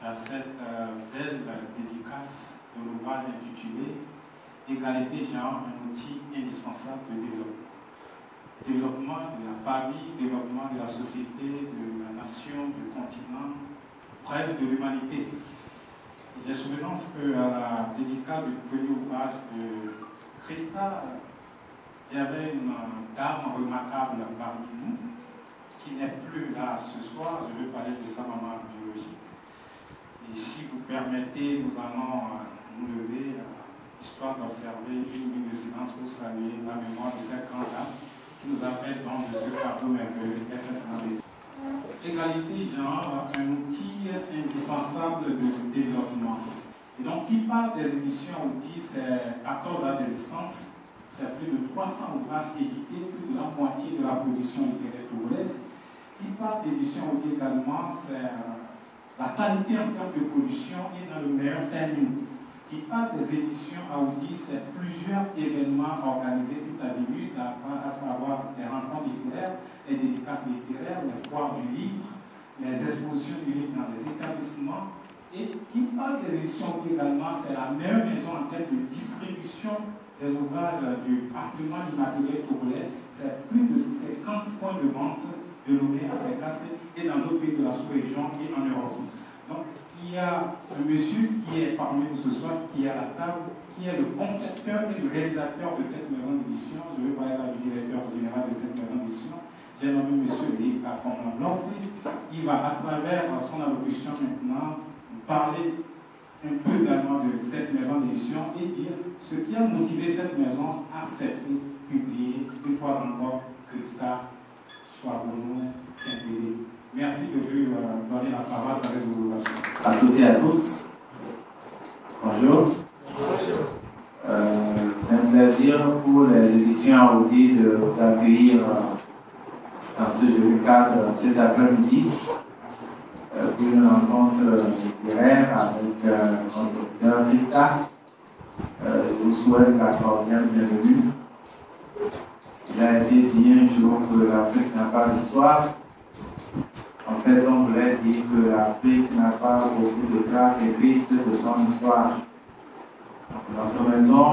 à cette belle dédicace de l'ouvrage intitulé Égalité genre, un outil indispensable de développement. Développement de la famille, développement de la société, de la nation, du continent, bref, de l'humanité. J'ai souvenance qu'à la dédicace du premier ouvrage de Christa, il y avait une dame remarquable parmi nous qui n'est plus là ce soir. Je vais parler de sa maman biologique. Et si vous permettez, nous allons nous lever, histoire d'observer une minute de silence pour saluer la mémoire de cette grande dame qui nous a fait don de ce cadeau merveilleux qu'est cette grande. Égalité genre, un outil indispensable de développement. Et donc, qui parle des éditions outils, c'est 14 ans d'existence, c'est plus de 300 ouvrages édités, plus de la moitié de la production littéraire togolaise. Qui parle d'édition outils également, c'est la qualité en termes de production et dans le meilleur timing. Qui parle des éditions à outils, c'est plusieurs événements organisés tout azimut, à savoir les rencontres littéraires, les dédicaces littéraires, les foires du livre, les expositions du livre dans les établissements. Et qui parle des éditions outils également, c'est la meilleure maison en termes de distribution des ouvrages du patrimoine immatériel togolais. C'est plus de 50 points de vente de Lomé à Sécassé et dans d'autres pays de la sous-région et en Europe. Donc, il y a un monsieur qui est parmi nous ce soir, qui est à la table, qui est le concepteur et le réalisateur de cette maison d'édition. Je vais parler là du directeur général de cette maison d'édition. J'ai nommé monsieur Léka Komlan-Blorsi. Il va, à travers son allocution maintenant, parler un peu également de cette maison d'édition et dire ce qui a motivé cette maison à accepter, publier, une fois encore, Christa Chouabono Tiendélé. Merci de lui donner la parole à la résolution. À toutes et à tous, bonjour. C'est un plaisir pour les éditions Audi de vous accueillir dans ce joli cadre cet après-midi pour une rencontre littéraire avec notre auteur Christa. Je vous souhaite la cordiale bienvenue. Il a été dit un jour que l'Afrique n'a pas d'histoire. En fait, on voulait dire que l'Afrique n'a pas beaucoup de traces écrites de son histoire. Notre maison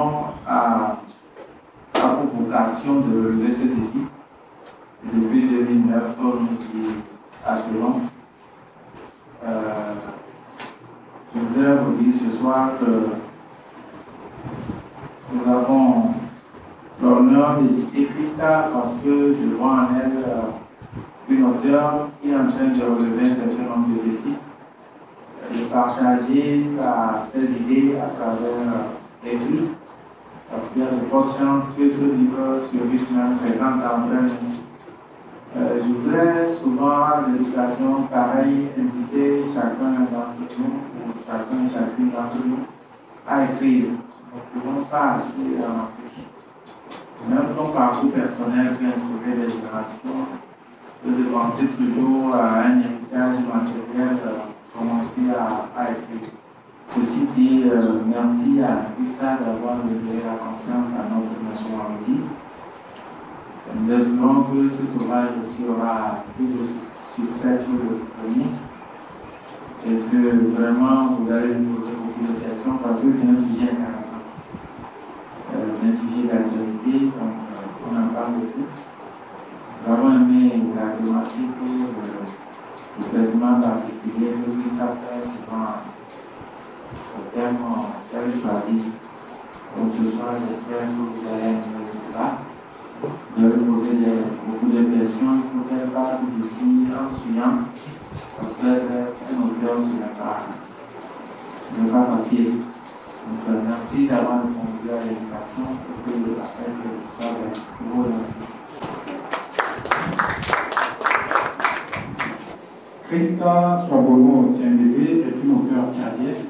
a pour vocation de relever ce défi. Et depuis 2009, nous y attelons. Je voudrais vous dire ce soir que nous avons l'honneur d'éditer Christa parce que je vois en elle une auteure qui est en train de relever un certain nombre de défis, de partager ses idées à travers l'écrit, parce qu'il y a de fortes chances que ce livre survive même 50 ans après nous. Je voudrais souvent, à des occasions pareilles, inviter chacun d'entre nous, ou chacune d'entre nous, à écrire. Nous ne pouvons pas assez en Afrique. Même ton parcours personnel peut inspirer les générations, de penser toujours à un héritage matériel, commencer à écrire. Ceci dit, merci à Christa d'avoir donné la confiance à notre maison Audi. Nous espérons que cet ouvrage aussi aura plus de succès que le premier et que vraiment vous allez nous poser beaucoup de questions parce que c'est un sujet intéressant. C'est un sujet d'actualité, donc on en parle beaucoup. Nous avons aimé la thématique, le traitement particulier que Christa fait souvent au terme qu'elle choisit. Donc ce soir, j'espère que vous allez aimer le débat. Vous allez poser beaucoup de questions. Il faut qu'elle parte d'ici en suyant, parce qu'elle est un auteur, ce n'est pas facile. Donc merci d'avoir répondu à l'invitation et que le appel soit pour vous. Merci. Christa Chouabono Tiendélé est une auteure tchadienne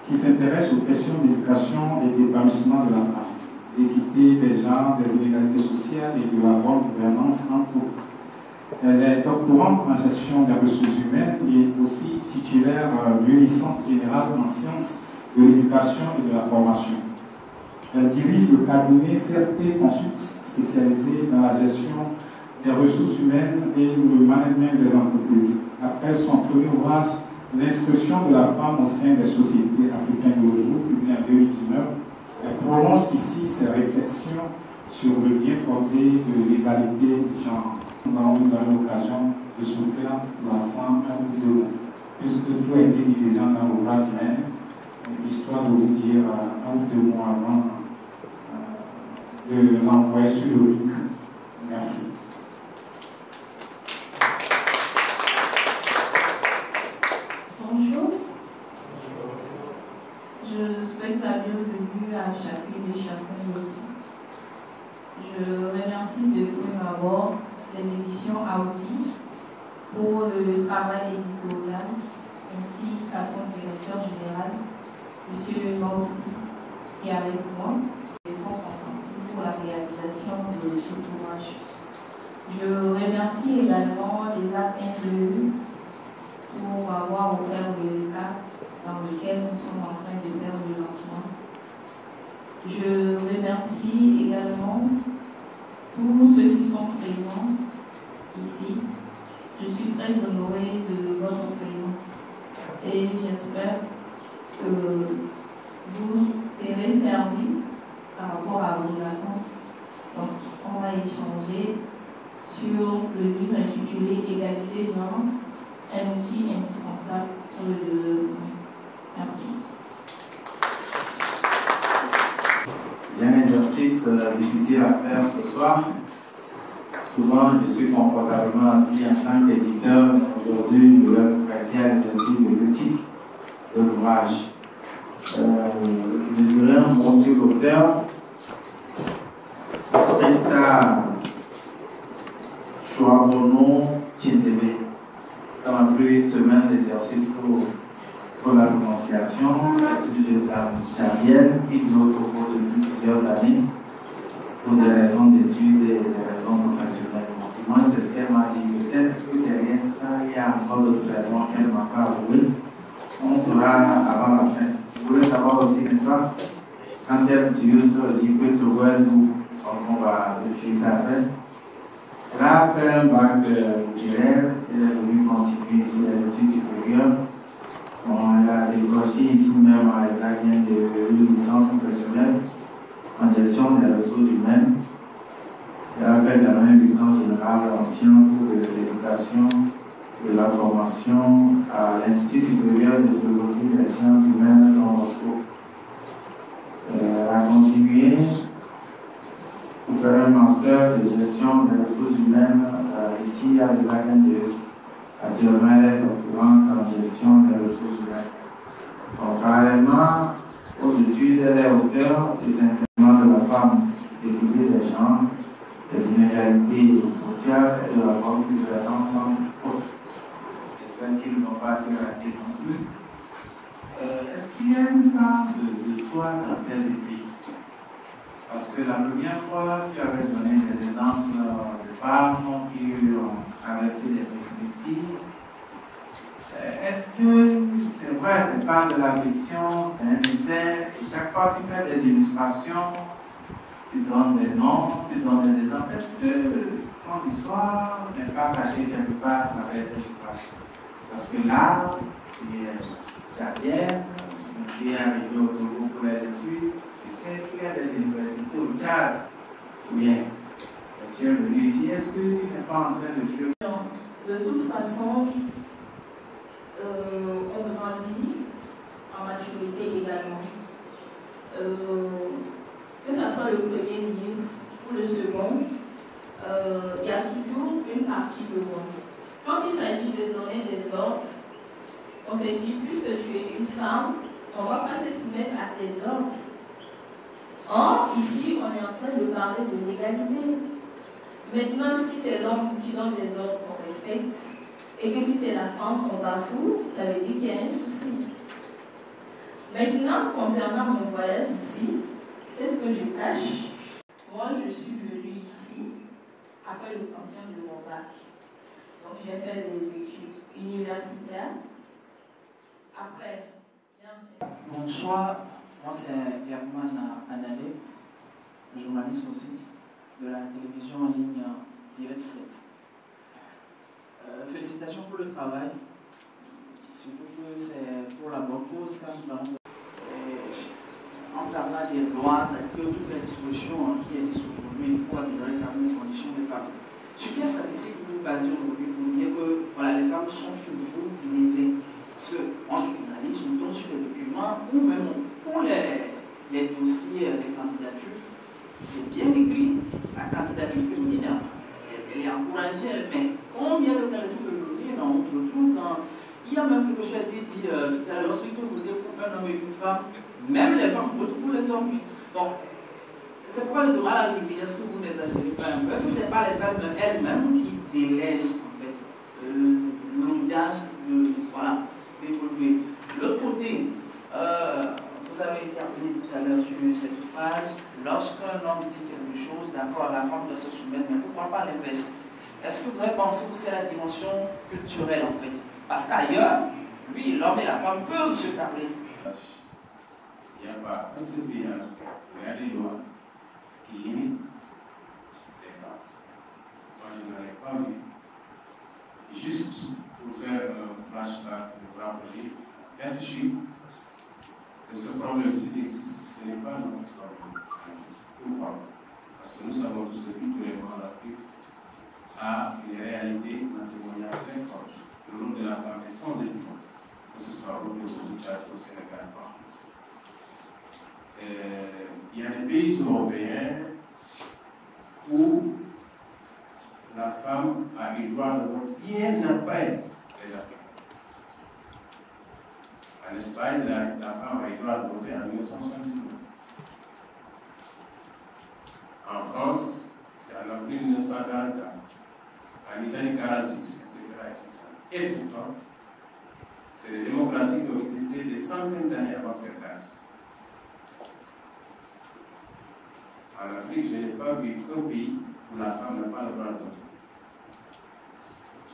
qui s'intéresse aux questions d'éducation et d'épanouissement de la femme, d'équité des genres, des inégalités sociales et de la bonne gouvernance entre autres. Elle est doctorante en gestion des ressources humaines et aussi titulaire d'une licence générale en sciences de l'éducation et de la formation. Elle dirige le cabinet CST Consult spécialisé dans la gestion des ressources humaines et le management des entreprises. Après son premier ouvrage, L'instruction de la femme au sein des sociétés africaines de nos jours, publiée en 2019, elle prolonge ici ses réflexions sur le bien fondé de l'égalité du genre. Nous allons nous donner l'occasion de souffler ensemble un ou deux mots, puisque tout a été dit déjà dans l'ouvrage même, histoire de vous dire un ou deux mots avant de l'envoyer sur le RIC. Merci. Bonjour. Je souhaite la bienvenue à chacune et chacun de vous. Je remercie de prime abord les éditions Audi pour le travail éditorial, ainsi qu'à son directeur général, M. Maussi, qui est avec moi, les efforts consentis pour la réalisation de ce ouvrage. Je remercie également les ANE pour avoir offert le cadre dans lequel nous sommes en train de faire le lancement. Je remercie également tous ceux qui sont présents ici. Je suis très honorée de votre présence et j'espère que vous serez servis par rapport à vos attentes. Donc, on va échanger sur le livre intitulé Égalité genre, un outil indispensable pour le développement. Merci. J'ai un exercice difficile à faire ce soir. Souvent, je suis confortablement assis en tant qu'éditeur. Aujourd'hui, je vais prêter à l'exercice de critique de l'ouvrage. Je dirais un mot sur l'auteur. Krista Chouabono Tchindebe. Ça m'a pris une semaine d'exercice pour la prononciation. L'étude jardienne qui dure au cours de plusieurs années pour des raisons d'études et des raisons professionnelles. Moi, c'est ce qu'elle m'a dit. Peut-être que derrière ça, il y a encore d'autres raisons qu'elle ne m'a pas avouées. On saura avant la fin. Vous voulez savoir aussi, n'est-ce pas? Quand elle dit que tu vois, on va définir ça après. Elle a fait un bac littéraire, elle est venue continuer ici les études supérieures. Bon, elle a décroché ici même à Isaac de une licence professionnelle en gestion des ressources humaines. Elle a fait également une licence générale en sciences de l'éducation, de la formation à l'Institut supérieur de philosophie des sciences humaines dans Moscou. Elle a continué pour faire un master de gestion des ressources humaines ici à l'Isaac de. Actuellement, elle est doctorante en gestion des ressources humaines. Donc, parallèlement aux études, elle est auteure du simplement de la femme, l'équité des genres, des inégalités sociales et de la gouvernance entre autres. J'espère qu'ils ne vont pas être ratés non plus. Est-ce qu'il y a une part de toi dans tes écrits? Parce que la première fois, tu avais donné des exemples de femmes qui ont traversé des péripéties. Est-ce que c'est vrai, c'est pas de la fiction, c'est un essai, et chaque fois tu fais des illustrations, tu donnes des noms, tu donnes des exemples. Est-ce que ton histoire n'est pas cachée quelque part avec des ouvrages? Parce que là, tu es gardienne, tu es arrivé au Togo pour les études, tu sais qu'il y a des universités au Tchad, ou bien tu es venu ici, est-ce que tu n'es pas en train de fuir? De toute façon, on grandit en maturité également. Que ce soit le premier livre ou le second, il y a toujours une partie de moi. Quand il s'agit de donner des ordres, on s'est dit, puisque tu es une femme, on ne va pas se soumettre à tes ordres. Or, ici, on est en train de parler de l'égalité. Maintenant, si c'est l'homme qui donne des ordres, on respecte. Et que si c'est la femme qu'on bafoue, ça veut dire qu'il y a un souci. Maintenant, concernant mon voyage ici, qu'est-ce que je cache? Moi, je suis venue ici après l'obtention de mon bac. Donc, j'ai fait des études universitaires. Après, bonsoir, moi c'est Herman Anale, journaliste aussi de la télévision en ligne Direct 7. Félicitations pour le travail. surtout que c'est pour la bonne cause quand nous avons entendant des lois, c'est-à-dire que toutes les dispositions qui existent aujourd'hui pour améliorer quand même les conditions des femmes. Sur quelle statistique vous vous basez aujourd'hui pour dire que voilà, les femmes sont toujours lésées? Parce que en journaliste, on tombe sur des documents ou même pour les dossiers des candidatures, c'est bien écrit. La candidature féminine, elle est encouragée, mais combien de candidatures féminines on retrouve dans. Il y a même quelque chose qui est dit tout à l'heure, lorsqu'il faut voter pour un homme et une femme, même les femmes votent pour les hommes. Donc, c'est pourquoi je demande à l'Olivier, est-ce que vous n'exagérez pas un peu? Est-ce que ce n'est pas les femmes elles-mêmes qui délaissent en fait l'audace d'évoluer? De l'autre côté, vous avez intervenu tout à l'heure sur cette phrase, lorsqu'un homme dit quelque chose, d'accord, la femme doit se soumettre, mais pourquoi pas l'inverse? Est-ce que vous avez pensé aussi à la dimension culturelle en fait? Parce qu'ailleurs, lui, l'homme et la femme peuvent se parler. Il n'y a pas un seul pays en Afrique où il y a des lois qui limitent les femmes. Moi, je n'en ai pas vu. Juste pour faire un flashback, pour rappeler, quelques chiffres, que ce problème-ci existe, ce n'est pas notre problème. Pourquoi? Parce que nous savons tous que culturellement l'Afrique a une réalité matrimoniale très forte. Le rôle de la femme est sans équivoque, que ce soit au Sénégal. Il y a des pays européens où la femme a eu droit de vote bien après les Africains. En Espagne, la femme a eu droit de voter en 1979. En France, c'est en avril 1944. En Italie, 1946, etc., etc. Et pourtant, c'est des démocraties qui ont existé des centaines d'années avant cette date. En Afrique, je n'ai pas vu qu'un pays où la femme n'a pas le droit de voter.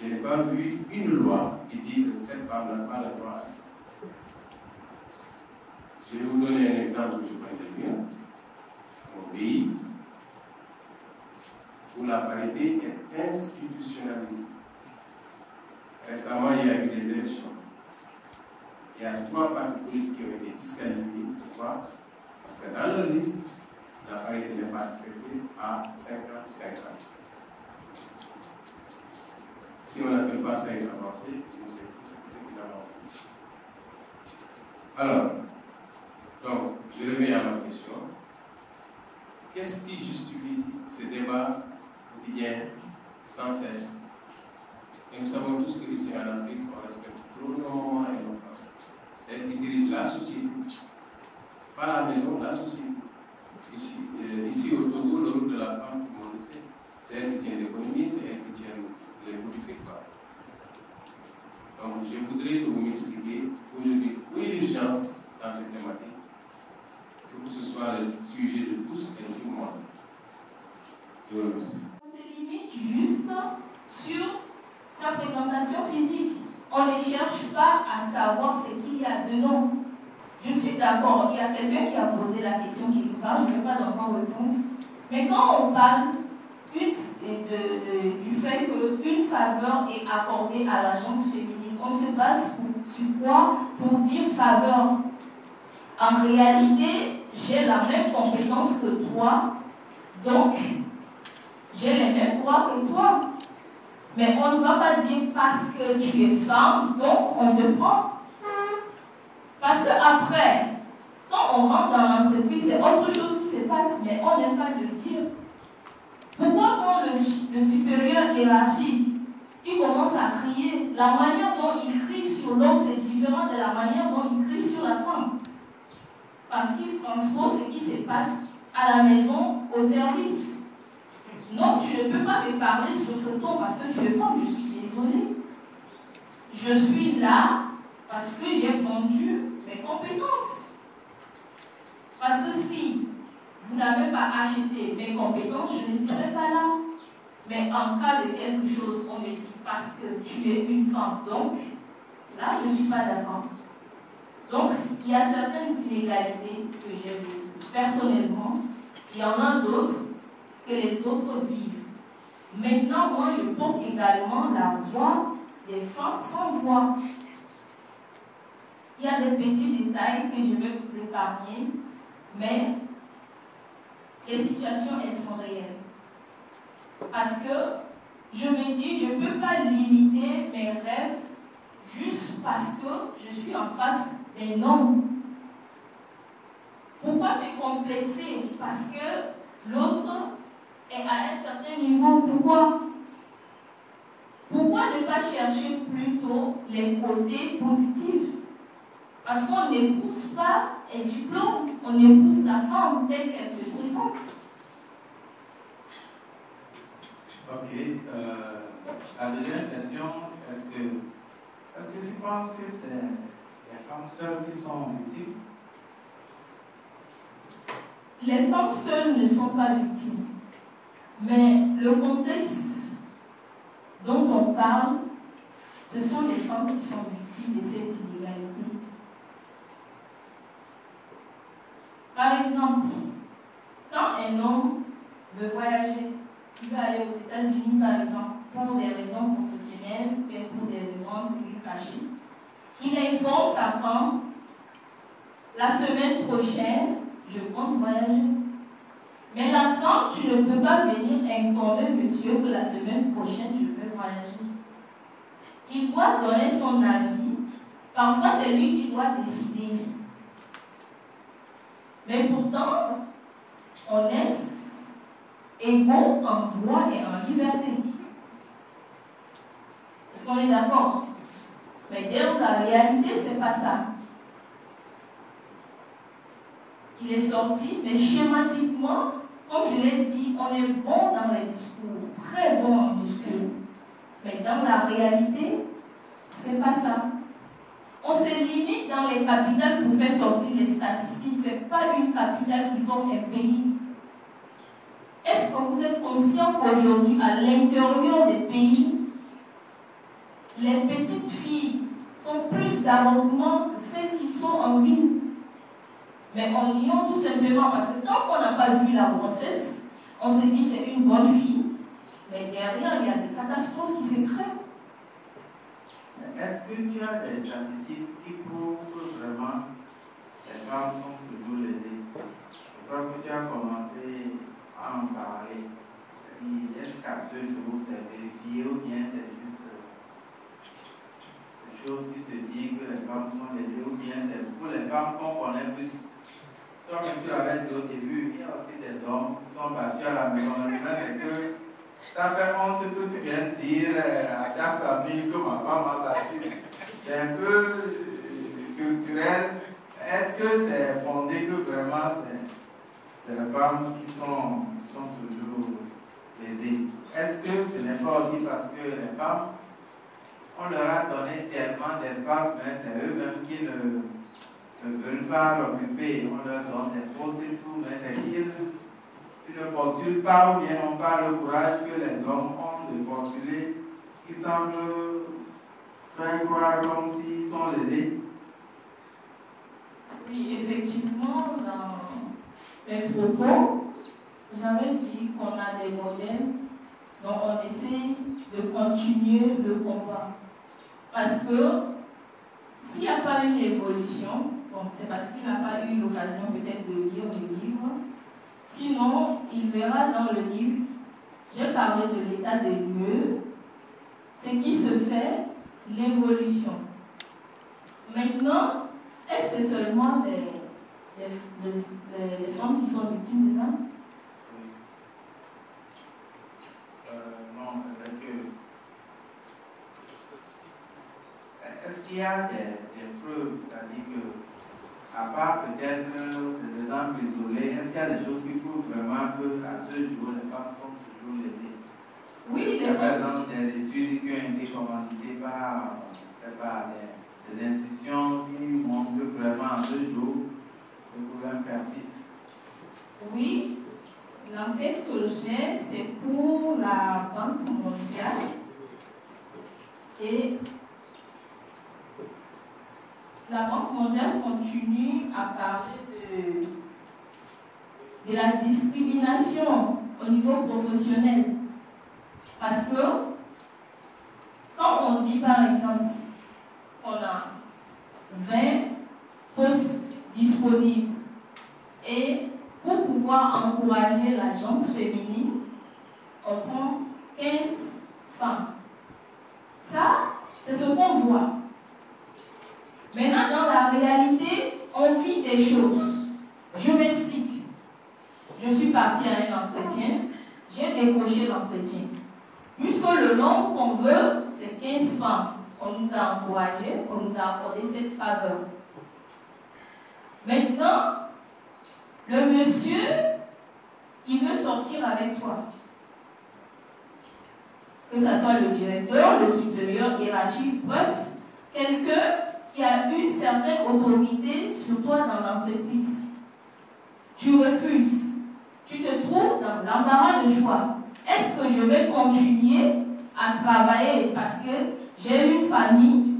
Je n'ai pas vu une loi qui dit que cette femme n'a pas le droit à ça. Je vais vous donner un exemple que je connais bien. Mon pays, où la parité est institutionnalisée. Récemment, il y a eu des élections. Il y a 3 partis politiques qui ont été disqualifiés. Pourquoi? Parce que dans leur liste, la parité n'est pas respectée à 50-50. Si on n'appelle pas ça une avancée, je ne sais plus ce que c'est une avancée. Alors, donc, je reviens à ma question. Qu'est-ce qui justifie ce débat quotidien, sans cesse? Et nous savons tous qu'ici en Afrique, on respecte trop nos mamans et nos femmes. C'est elles qui dirigent la société. Pas la maison, la société. Ici au Togo, le rôle de la femme, tout le monde le sait. C'est elle qui tient l'économie, c'est elle qui tient les politiques. Donc, je voudrais que vous m'expliquiez aujourd'hui où est l'urgence dans cette thématique pour que ce soit le sujet de tous et de tout le monde. Je vous remercie. On se limite juste sur sa présentation physique. On ne cherche pas à savoir ce qu'il y a dedans. Je suis d'accord, il y a quelqu'un qui a posé la question quelque part, je ne vais pas encore répondre. Mais quand on parle du fait qu'une faveur est accordée à l'agence féminine, on se base sur quoi pour dire faveur? En réalité, j'ai la même compétence que toi, donc j'ai les mêmes droits que toi. Mais on ne va pas dire parce que tu es femme, donc on te prend. Parce qu'après, quand on rentre dans l'entreprise, c'est autre chose qui se passe, mais on n'aime pas le dire. Pourquoi quand le supérieur hiérarchique, il commence à crier, la manière dont il crie sur l'homme, c'est différent de la manière dont il crie sur la femme. Parce qu'il transpose ce qui se passe à la maison, au service. Non, tu ne peux pas me parler sur ce ton parce que tu es femme, je suis désolée. Je suis là parce que j'ai vendu mes compétences. Parce que si vous n'avez pas acheté mes compétences, je ne serai pas là. Mais en cas de quelque chose, on me dit parce que tu es une femme, donc là, je ne suis pas d'accord. Donc, il y a certaines inégalités que j'ai vues personnellement. Il y en a d'autres que les autres vivent. Maintenant, moi, je porte également la voix des femmes sans voix. y a des petits détails que je vais vous épargner, mais les situations, elles sont réelles. Parce que je me dis, je ne peux pas limiter mes rêves juste parce que je suis en face d'un homme. Pourquoi se complexer? Parce que l'autre est à un certain niveau. Pourquoi ne pas chercher plutôt les côtés positifs? Parce qu'on n'épouse pas un diplôme, on épouse la femme telle qu'elle se présente. Ok. La deuxième question, est-ce que tu penses que c'est les femmes seules qui sont victimes? Les femmes seules ne sont pas victimes. Mais le contexte dont on parle, ce sont les femmes qui sont victimes de ces inégalités. Par exemple, quand un homme veut voyager, il veut aller aux États-Unis par exemple, pour des raisons professionnelles, ou pour des raisons cachées, il informe sa femme, la semaine prochaine, je compte voyager. Mais la femme, tu ne peux pas venir informer monsieur que la semaine prochaine, je vais voyager. Il doit donner son avis. Parfois, c'est lui qui doit décider. Mais pourtant, on est égaux en droit et en liberté. Est-ce qu'on est d'accord? Mais dans la réalité, ce n'est pas ça. Il est sorti, mais schématiquement, comme je l'ai dit, on est bon dans les discours, très bon en discours. Mais dans la réalité, ce n'est pas ça. On se limite dans les capitales pour faire sortir les statistiques. Ce n'est pas une capitale qui forme un pays. Est-ce que vous êtes conscient qu'aujourd'hui, à l'intérieur des pays, les petites filles font plus d'avortements que celles qui sont en ville? Mais on ignore tout simplement parce que tant qu'on n'a pas vu la grossesse, on se dit c'est une bonne fille, mais derrière il y a des catastrophes qui se créent. Est-ce que tu as des statistiques qui prouvent que vraiment les femmes sont toujours lésées? Je crois que tu as commencé à en parler. Est-ce qu'à ce jour c'est vérifié ou bien c'est juste des choses qui se disent que les femmes sont lésées ou bien c'est pour les femmes qu'on connaît plus? Toi, comme tu l'avais dit au début, il y a aussi des hommes qui sont battus à la maison. Maintenant, c'est que ça fait honte que tu viens de dire à ta famille que ma femme m'a battu. C'est un peu culturel. Est-ce que c'est fondé que vraiment c'est les femmes qui sont toujours lésées? Est-ce que ce n'est pas aussi parce que les femmes, on leur a donné tellement d'espace, mais c'est eux-mêmes qui ne veulent pas l'occuper, on leur donne des postes et tout, mais c'est qu'ils ne postulent pas ou bien n'ont pas le courage que les hommes ont de postuler, qui semblent faire croire comme s'ils sont lésés. Oui, effectivement, dans mes propos, j'avais dit qu'on a des modèles dont on essaie de continuer le combat. Parce que s'il n'y a pas une évolution, bon, c'est parce qu'il n'a pas eu l'occasion peut-être de lire le livre. Sinon, il verra dans le livre, j'ai parlé de l'état des lieux, ce qui se fait, l'évolution. Maintenant, est-ce que c'est seulement les femmes qui sont victimes, c'est ça? Non, est-ce qu'il y a des preuves, c'est-à-dire que, à part peut-être des exemples isolés, est-ce qu'il y a des choses qui prouvent vraiment qu'à ce jour, les femmes sont toujours lésées? Oui, il y a par exemple des études qui ont été commanditées par des institutions qui montrent que vraiment à ce jour, le problème persiste. Oui, l'enquête que j'ai, c'est pour la Banque mondiale. Et la Banque mondiale continue à parler de la discrimination au niveau professionnel. Parce que quand on dit par exemple qu'on a 20 postes disponibles. Et pour pouvoir encourager la gente féminine, on prend 15 femmes. Ça, c'est ce qu'on voit. Maintenant, dans la réalité, on vit des choses. Je m'explique. Je suis partie à un entretien, j'ai décroché l'entretien. Puisque le nombre qu'on veut, c'est 15 femmes. On nous a encouragés, on nous a accordé cette faveur. Maintenant, le monsieur, il veut sortir avec toi. Que ce soit le directeur, le supérieur, hiérarchique, bref, quelqu'un qui a une certaine autorité sur toi dans l'entreprise. Tu refuses. Tu te trouves dans l'embarras de choix. Est-ce que je vais continuer à travailler parce que j'ai une famille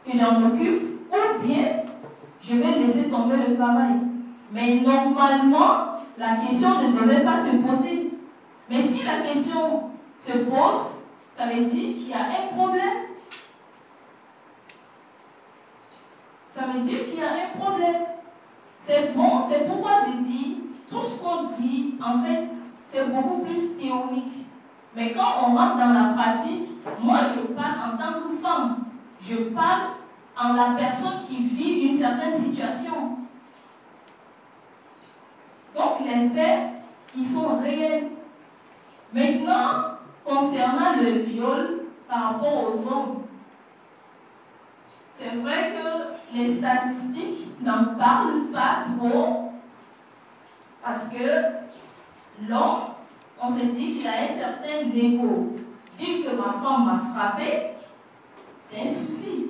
que j'en occupe, ou bien je vais laisser tomber le travail? Mais normalement, la question ne devait pas se poser. Mais si la question se pose, ça veut dire qu'il y a un problème. Ça veut dire qu'il y a un problème. C'est bon, c'est pourquoi j'ai dit, tout ce qu'on dit, en fait, c'est beaucoup plus théorique. Mais quand on rentre dans la pratique, moi je parle en tant que femme. Je parle en la personne qui vit une certaine situation. Donc les faits, ils sont réels. Maintenant, concernant le viol par rapport aux hommes, c'est vrai que les statistiques n'en parlent pas trop parce que l'homme, on se dit qu'il a un certain ego. Dire que ma femme m'a frappé, c'est un souci.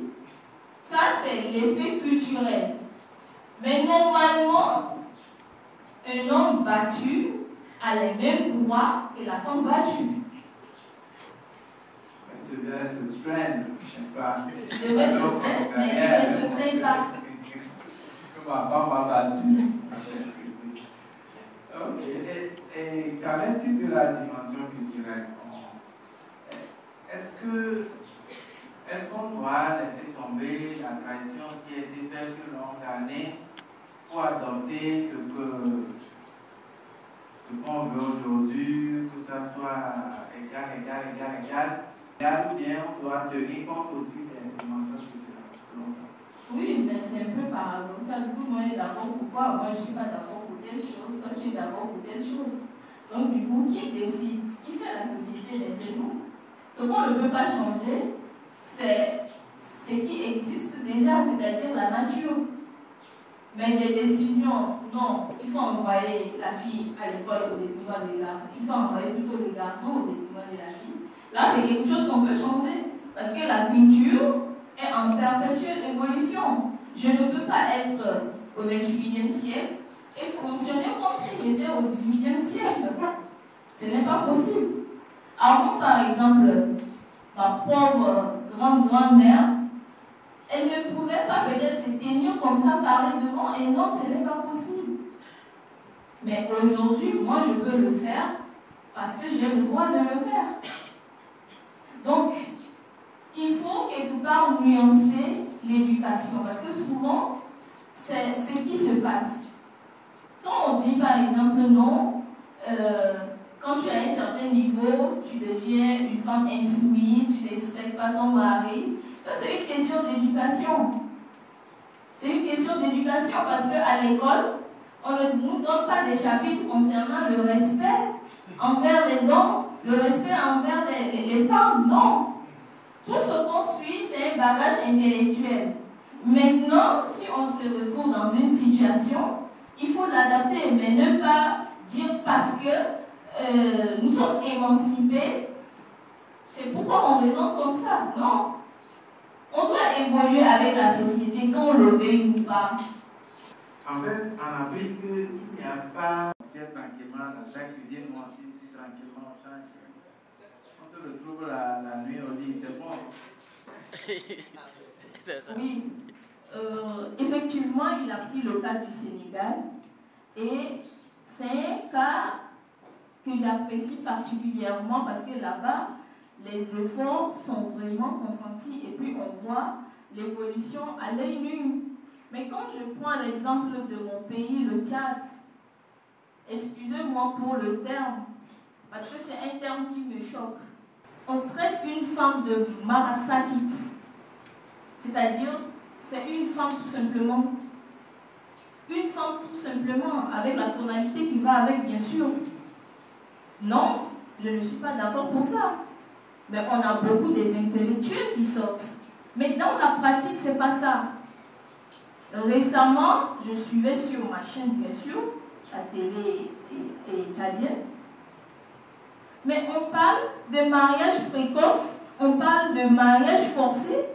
Ça, c'est l'effet culturel. Mais normalement, un homme battu a les mêmes droits que la femme battue. Il devait se plaindre, n'est-ce pas? Il devait se plaindre, mais il ne se plaint pas. Que ma femme m'a battu. Ok. Et qu'en est-il de la dimension culturelle? Est-ce qu'on doit laisser tomber la tradition, ce qui a été fait sur longue année, pour adopter ce qu'on veut aujourd'hui, que ça soit égal, ou bien on doit tenir compte aussi des dimensions culturelles, selon toi? Oui, mais c'est un peu paradoxal. Tout le monde est d'accord pour quoi? Moi, je ne suis pas d'accord pour telle chose. Toi, tu es d'accord pour telle chose. Donc, du coup, qui décide? Qui fait la société? Mais c'est nous. Ce qu'on ne peut pas changer, c'est ce qui existe déjà, c'est-à-dire la nature. Mais des décisions, non, il faut envoyer la fille à l'école au détriment des garçons. Il faut envoyer plutôt les garçons au détriment de la fille. Là, c'est quelque chose qu'on peut changer. Parce que la culture est en perpétuelle évolution. Je ne peux pas être au 28e siècle et fonctionner comme si j'étais au 18e siècle. Ce n'est pas possible. Avant, par exemple, ma pauvre grand-mère, elle ne pouvait pas peut-être se tenir comme ça, parler devant un homme, ce n'est pas possible. Mais aujourd'hui, moi, je peux le faire parce que j'ai le droit de le faire. Donc, il faut quelque part nuancer l'éducation parce que souvent, c'est ce qui se passe. Quand on dit par exemple non, quand tu as un certain niveau, tu deviens une femme insoumise, tu ne respectes pas ton mari. Ça, c'est une question d'éducation. C'est une question d'éducation parce qu'à l'école, on ne nous donne pas des chapitres concernant le respect envers les hommes, le respect envers les femmes. Non. Tout ce qu'on suit, c'est un bagage intellectuel. Maintenant, si on se retrouve dans une situation, il faut l'adapter, mais ne pas dire parce que nous sommes émancipés, c'est pourquoi on raisonne comme ça. Non. On doit évoluer avec la société, qu'on le veuille ou pas. En fait, en Afrique, il n'y a pas tranquillement dans sa cuisine, moi aussi, tranquillement, on change. On se retrouve la nuit, on dit c'est bon. Oui, effectivement, il a pris le cas du Sénégal et c'est un cas que j'apprécie particulièrement parce que là-bas, les efforts sont vraiment consentis et puis on voit l'évolution à l'œil nu. Mais quand je prends l'exemple de mon pays, le Tchad, excusez-moi pour le terme, parce que c'est un terme qui me choque. On traite une femme de marasakit, c'est-à-dire c'est une femme tout simplement. Une femme tout simplement, avec la tonalité qui va avec, bien sûr. Non, je ne suis pas d'accord pour ça. Mais on a beaucoup des intellectuels qui sortent. Mais dans la pratique, c'est pas ça. Récemment, je suivais sur ma chaîne, bien sûr, la télé et tchadienne. Mais on parle de mariage précoce, on parle de mariage forcé.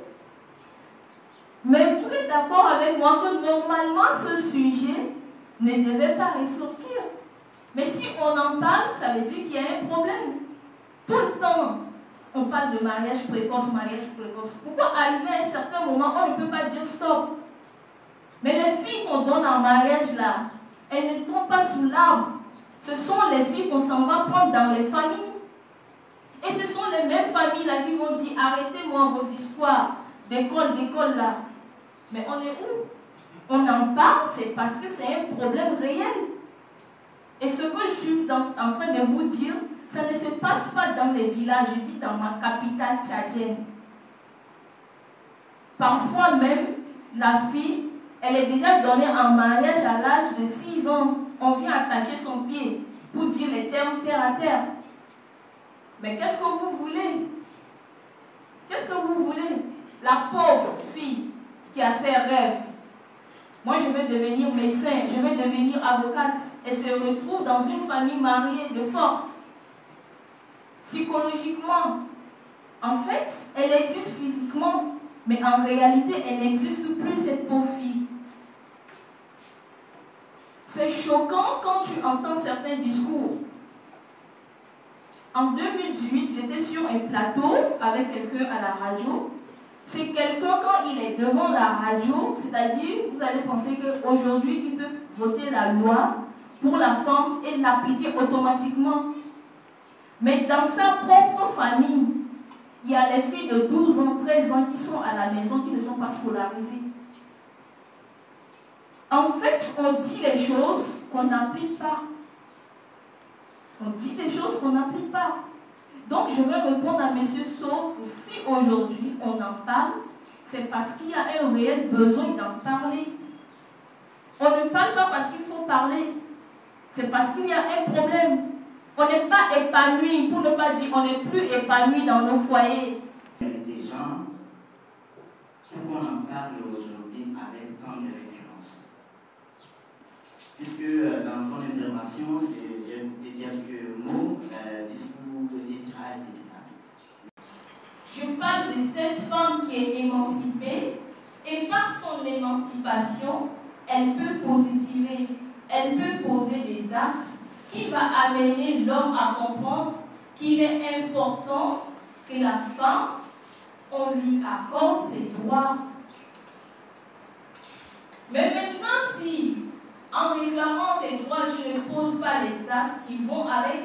Mais vous êtes d'accord avec moi que normalement ce sujet ne devait pas ressortir. Mais si on en parle, ça veut dire qu'il y a un problème. Tout le temps, on parle de mariage précoce, mariage précoce. Pourquoi arriver à un certain moment, on ne peut pas dire stop? Mais les filles qu'on donne en mariage là, elles ne tombent pas sous l'arbre. Ce sont les filles qu'on s'en va prendre dans les familles. Et ce sont les mêmes familles là qui vont dire arrêtez-moi vos histoires d'école là. Mais on est où? On en parle, c'est parce que c'est un problème réel. Et ce que je suis en train de vous dire, ça ne se passe pas dans les villages, je dis dans ma capitale tchadienne. Parfois même, la fille, elle est déjà donnée en mariage à l'âge de 6 ans. On vient attacher son pied pour dire les termes terre à terre. Mais qu'est-ce que vous voulez? Qu'est-ce que vous voulez? La pauvre fille qui a ses rêves. Moi, je veux devenir médecin, je veux devenir avocate. Elle se retrouve dans une famille mariée de force. Psychologiquement, en fait, elle existe physiquement, mais en réalité, elle n'existe plus, cette pauvre fille. C'est choquant quand tu entends certains discours. En 2018, j'étais sur un plateau avec quelqu'un à la radio. C'est quelqu'un, quand il est devant la radio, c'est-à-dire, vous allez penser qu'aujourd'hui, il peut voter la loi pour la femme et l'appliquer automatiquement. Mais dans sa propre famille, il y a les filles de 12 ans, 13 ans qui sont à la maison, qui ne sont pas scolarisées. En fait, on dit les choses qu'on n'applique pas. On dit des choses qu'on n'applique pas. Donc, je vais répondre à M. Sow que si aujourd'hui on en parle, c'est parce qu'il y a un réel besoin d'en parler. On ne parle pas parce qu'il faut parler. C'est parce qu'il y a un problème. On n'est pas épanoui, pour ne pas dire on n'est plus épanoui dans nos foyers. Des gens, pour qu'on en parle aujourd'hui avec tant de récurrence. Puisque dans son intervention, j'ai écouté quelques mots, discours, etc. Je parle de cette femme qui est émancipée et par son émancipation, elle peut positiver, elle peut poser des actes qui va amener l'homme à comprendre qu'il est important que la femme, on lui accorde ses droits. Mais maintenant, si en réclamant tes droits, je ne pose pas les actes qui vont avec.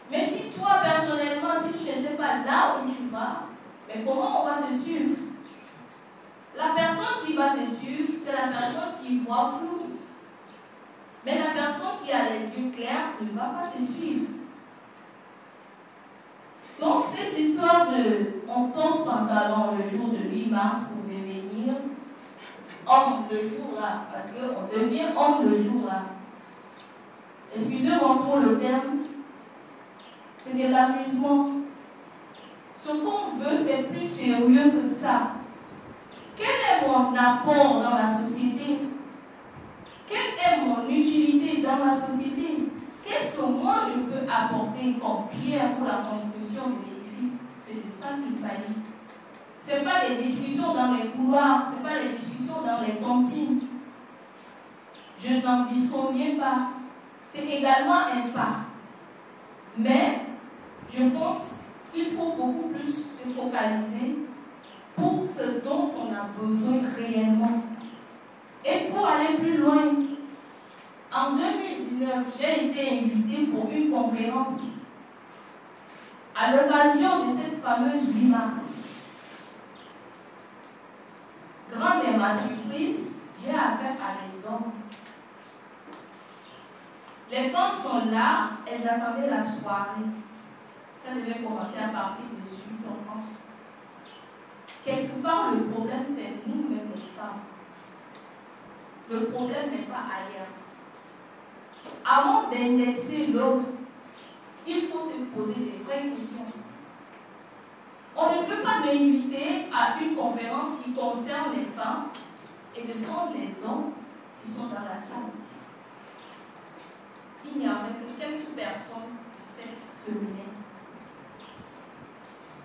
Mais si toi, personnellement, si tu ne sais pas là où tu vas, mais comment on va te suivre? La personne qui va te suivre, c'est la personne qui voit flou. Mais la personne qui a les yeux clairs ne va pas te suivre. Donc, ces histoires de on porte pantalon le jour de 8 mars pour devenir homme le jour-là, parce qu'on devient homme le jour-là. Excusez-moi pour le terme, c'est de l'amusement. Ce qu'on veut, c'est plus sérieux que ça. Quel est mon apport dans la société? Quelle est mon utilité dans la société? Qu'est-ce que moi je peux apporter comme pierre pour la construction de l'édifice? C'est de ça qu'il s'agit. Ce n'est pas des discussions dans les couloirs, ce n'est pas des discussions dans les cantines. Je n'en disconviens pas. C'est également un pas. Mais je pense qu'il faut beaucoup plus se focaliser pour ce dont on a besoin réellement. Et pour aller plus loin, en 2019, j'ai été invitée pour une conférence à l'occasion de cette fameuse 8 mars. Grand de ma surprise, j'ai affaire à des hommes. Les femmes sont là, elles attendaient la soirée. Ça devait commencer à partir de 18 ans, je pense. Quelque part, le problème, c'est nous-mêmes les femmes. Le problème n'est pas ailleurs. Avant d'indexer l'autre, il faut se poser des vraies questions. On ne peut pas m'inviter à une conférence qui concerne les femmes et ce sont les hommes qui sont dans la salle. Il n'y aurait que quelques personnes du sexe féminin.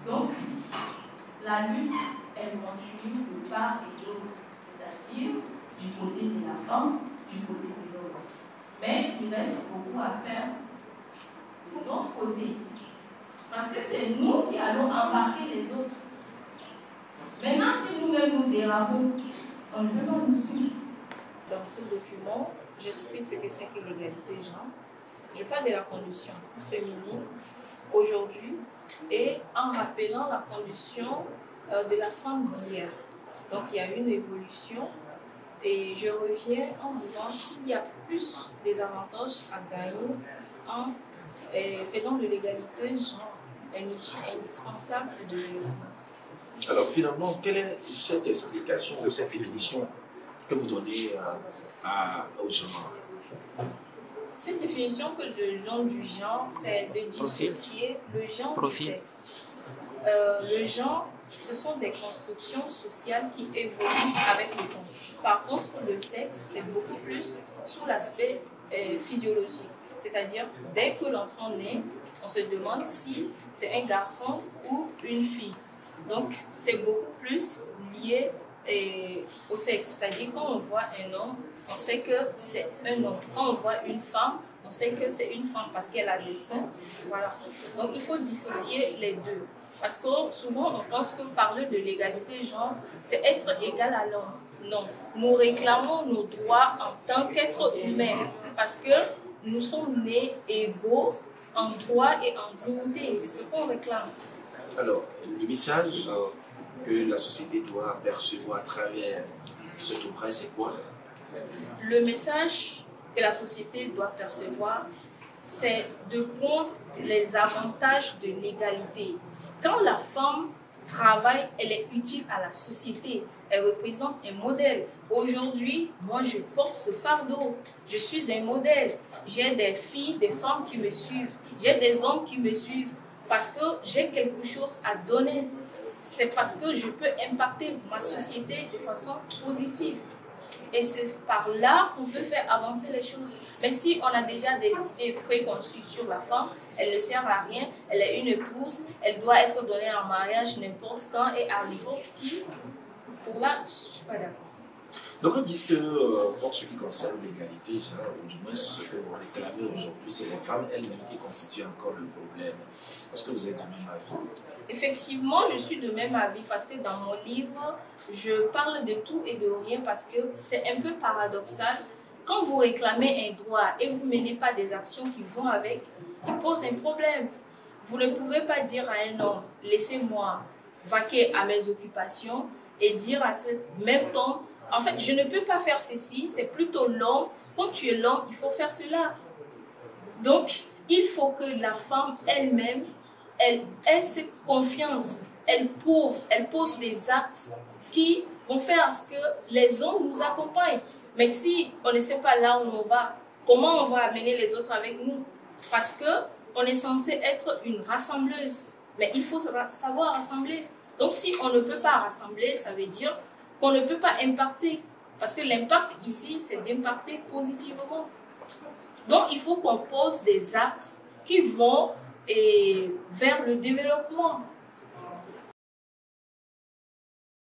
Donc, la lutte, elle continue de part et d'autre, c'est-à-dire du côté de la femme, du côté de l'homme. Mais il reste beaucoup à faire de l'autre côté. Parce que c'est nous qui allons embarquer les autres. Maintenant, si nous-mêmes nous déravons, on ne peut pas nous suivre. Dans ce document, j'explique ce que c'est que l'égalité de genre. Je parle de la condition féminine aujourd'hui et en rappelant la condition de la femme d'hier. Donc il y a une évolution et je reviens en disant qu'il y a plus des avantages à gagner en faisant de l'égalité de genre un outil indispensable de développement. Alors finalement, quelle est cette explication ou cette définition que vous donnez au genre? Cette définition que je donne du genre, c'est de dissocier le genre du sexe. Le genre, ce sont des constructions sociales qui évoluent avec le temps. Par contre, le sexe, c'est beaucoup plus sur l'aspect physiologique. C'est-à-dire, dès que l'enfant naît, on se demande si c'est un garçon ou une fille. Donc, c'est beaucoup plus lié au sexe. C'est-à-dire, quand on voit un homme, on sait que c'est un homme. Quand on voit une femme, on sait que c'est une femme parce qu'elle a des seins. Voilà. Donc, il faut dissocier les deux. Parce que souvent, on pense que parler de l'égalité genre, c'est être égal à l'homme. Non. Nous réclamons nos droits en tant qu'êtres humains. Parce que nous sommes nés égaux en droit et en dignité. C'est ce qu'on réclame. Alors, le message que la société doit percevoir à travers ce ouvrage, c'est quoi? Le message que la société doit percevoir, c'est de prendre les avantages de l'égalité. Quand la femme travaille, elle est utile à la société. Elle représente un modèle. Aujourd'hui, moi, je porte ce fardeau. Je suis un modèle. J'ai des filles, des femmes qui me suivent. J'ai des hommes qui me suivent parce que j'ai quelque chose à donner. C'est parce que je peux impacter ma société de façon positive. Et c'est par là qu'on peut faire avancer les choses. Mais si on a déjà des idées préconçues sur la femme, elle ne sert à rien, elle est une épouse, elle doit être donnée en mariage n'importe quand et à n'importe qui. Pour là, je ne suis pas d'accord. Donc on dit que pour ce qui concerne l'égalité, ou du moins ce que vous réclamez aujourd'hui, c'est les femmes elles-mêmes qui constituent encore le problème. Est-ce que vous êtes du même avis? Effectivement, je suis de même avis parce que dans mon livre, je parle de tout et de rien parce que c'est un peu paradoxal. Quand vous réclamez un droit et vous ne menez pas des actions qui vont avec, il pose un problème. Vous ne pouvez pas dire à un homme, laissez-moi vaquer à mes occupations et dire à ce même temps, en fait, je ne peux pas faire ceci, c'est plutôt l'homme. Quand tu es l'homme, il faut faire cela. Donc, il faut que la femme elle-même, elle ait cette confiance, elle pose des actes qui vont faire à ce que les hommes nous accompagnent. Mais si on ne sait pas là où on va, comment on va amener les autres avec nous? Parce qu'on est censé être une rassembleuse, mais il faut savoir rassembler. Donc si on ne peut pas rassembler, ça veut dire qu'on ne peut pas impacter. Parce que l'impact ici, c'est d'impacter positivement. Donc il faut qu'on pose des actes qui vont vers le développement.